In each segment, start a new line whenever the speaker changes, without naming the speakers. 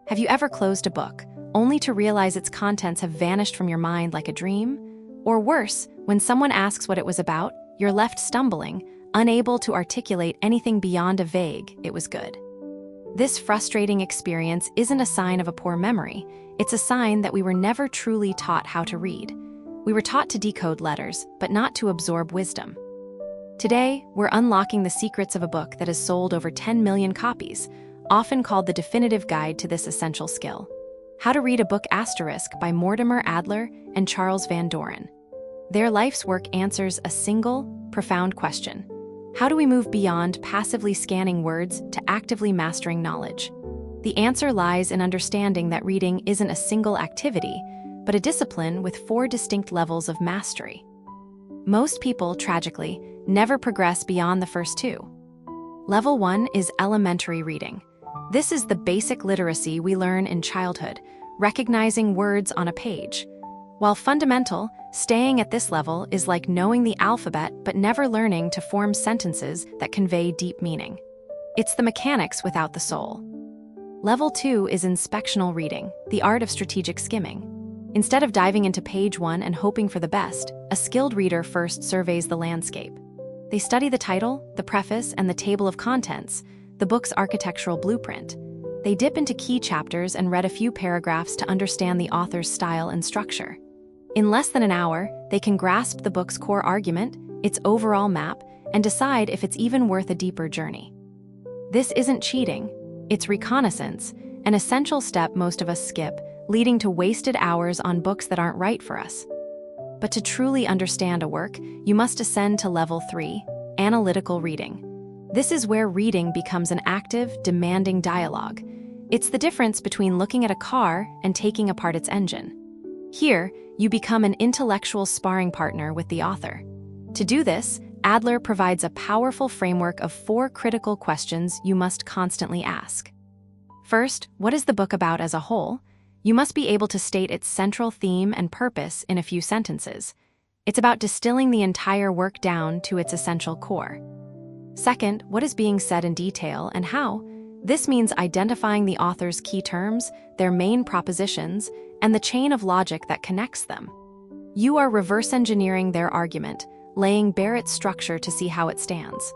Have you ever closed a book, only to realize its contents have vanished from your mind like a dream? Or worse, when someone asks what it was about, you're left stumbling, unable to articulate anything beyond a vague, "It was good." This frustrating experience isn't a sign of a poor memory. It's a sign that we were never truly taught how to read. We were taught to decode letters, but not to absorb wisdom. Today, we're unlocking the secrets of a book that has sold over 10 million copies, often called the definitive guide to this essential skill. How to Read a Book by Mortimer Adler and Charles Van Doren. Their life's work answers a single, profound question. How do we move beyond passively scanning words to actively mastering knowledge? The answer lies in understanding that reading isn't a single activity, but a discipline with 4 distinct levels of mastery. Most people, tragically, never progress beyond the first 2. Level 1 is elementary reading. This is the basic literacy we learn in childhood, recognizing words on a page. While fundamental, staying at this level is like knowing the alphabet but never learning to form sentences that convey deep meaning. It's the mechanics without the soul. Level 2 is inspectional reading, the art of strategic skimming. Instead of diving into page 1 and hoping for the best, a skilled reader first surveys the landscape. They study the title, the preface, and the table of contents, the book's architectural blueprint. They dip into key chapters and read a few paragraphs to understand the author's style and structure. In less than an hour, they can grasp the book's core argument, its overall map, and decide if it's even worth a deeper journey. This isn't cheating, it's reconnaissance, an essential step most of us skip, leading to wasted hours on books that aren't right for us. But to truly understand a work, you must ascend to level 3, analytical reading. This is where reading becomes an active, demanding dialogue. It's the difference between looking at a car and taking apart its engine. Here, you become an intellectual sparring partner with the author. To do this, Adler provides a powerful framework of 4 critical questions you must constantly ask. First, what is the book about as a whole? You must be able to state its central theme and purpose in a few sentences. It's about distilling the entire work down to its essential core. Second, what is being said in detail and how? This means identifying the author's key terms, their main propositions, and the chain of logic that connects them. You are reverse engineering their argument, laying bare its structure to see how it stands.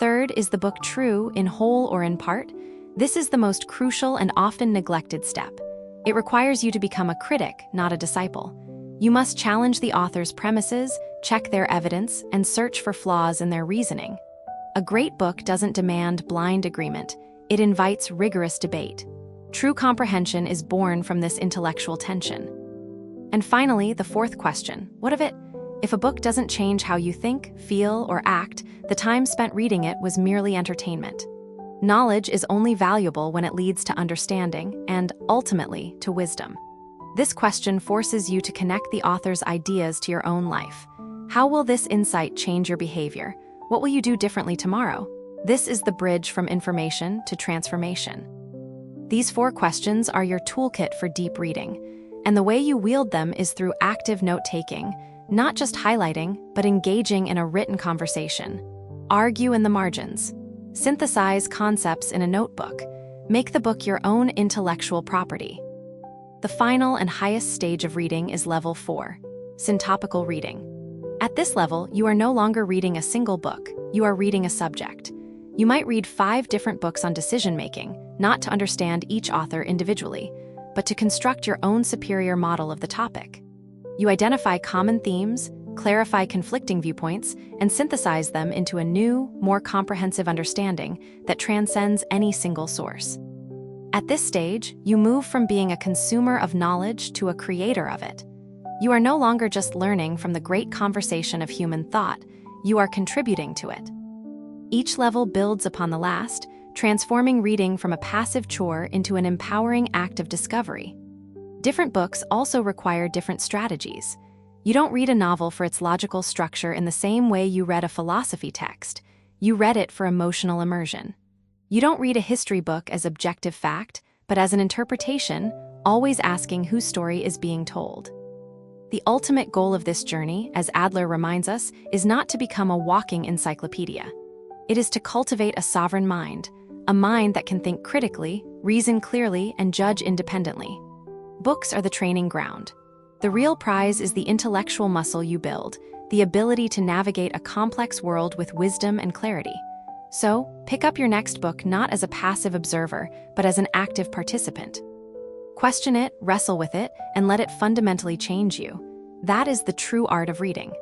Third, is the book true in whole or in part? This is the most crucial and often neglected step. It requires you to become a critic, not a disciple. You must challenge the author's premises, check their evidence, and search for flaws in their reasoning. A great book doesn't demand blind agreement. It invites rigorous debate. True comprehension is born from this intellectual tension. And finally, the 4th question, what of it? If a book doesn't change how you think, feel, or act, the time spent reading it was merely entertainment. Knowledge is only valuable when it leads to understanding and, ultimately, to wisdom. This question forces you to connect the author's ideas to your own life. How will this insight change your behavior? What will you do differently tomorrow? This is the bridge from information to transformation. These 4 questions are your toolkit for deep reading, and the way you wield them is through active note-taking, not just highlighting, but engaging in a written conversation. Argue in the margins. Synthesize concepts in a notebook. Make the book your own intellectual property. The final and highest stage of reading is level 4, syntopical reading. At this level, you are no longer reading a single book, you are reading a subject. You might read 5 different books on decision-making, not to understand each author individually, but to construct your own superior model of the topic. You identify common themes, clarify conflicting viewpoints, and synthesize them into a new, more comprehensive understanding that transcends any single source. At this stage, you move from being a consumer of knowledge to a creator of it. You are no longer just learning from the great conversation of human thought, you are contributing to it. Each level builds upon the last, transforming reading from a passive chore into an empowering act of discovery. Different books also require different strategies. You don't read a novel for its logical structure in the same way you read a philosophy text. You read it for emotional immersion. You don't read a history book as objective fact, but as an interpretation, always asking whose story is being told. The ultimate goal of this journey, as Adler reminds us, is not to become a walking encyclopedia. It is to cultivate a sovereign mind, a mind that can think critically, reason clearly, and judge independently. Books are the training ground. The real prize is the intellectual muscle you build, the ability to navigate a complex world with wisdom and clarity. So, pick up your next book not as a passive observer, but as an active participant. Question it, wrestle with it, and let it fundamentally change you. That is the true art of reading.